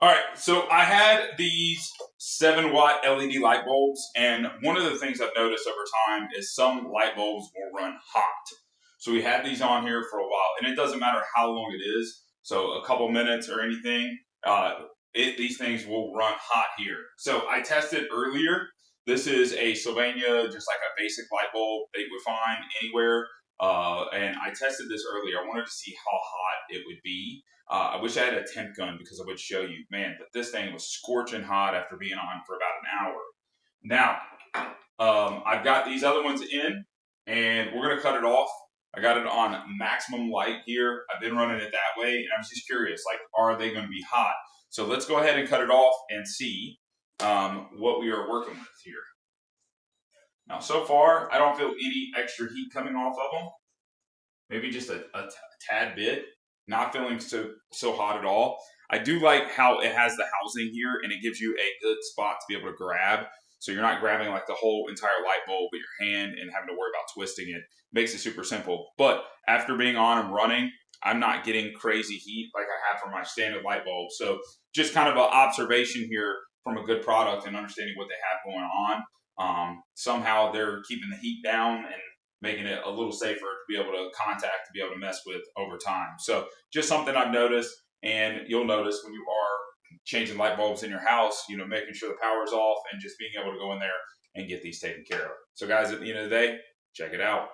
All right, so I had these 7-watt LED light bulbs, and one of the things I've noticed over time is some light bulbs will run hot. So we had these on here for a while, and it doesn't matter how long it is, so a couple minutes or anything, these things will run hot here. So I tested earlier. This is a Sylvania, just like a basic light bulb that you would find anywhere. And I tested this earlier. I wanted to see how hot it would be. I wish I had a temp gun because I would show you, man, but this thing was scorching hot after being on for about an hour. Now, I've got these other ones in, and we're going to cut it off. I got it on maximum light here. I've been running it that way, and I was just curious, like, are they going to be hot? So let's go ahead and cut it off and see what we are working with here. Now, so far, I don't feel any extra heat coming off of them. Maybe just a tad bit. Not feeling so hot at all. I do like how it has the housing here, and it gives you a good spot to be able to grab. So you're not grabbing like the whole entire light bulb with your hand and having to worry about twisting it. Makes it super simple. But after being on and running, I'm not getting crazy heat like I have for my standard light bulb. So just kind of an observation here from a good product and understanding what they have going on. Somehow they're keeping the heat down and making it a little safer to be able to contact, to be able to mess with over time. So just something I've noticed, and you'll notice when you are changing light bulbs in your house, making sure the power's off and just being able to go in there and get these taken care of. So guys, at the end of the day, check it out.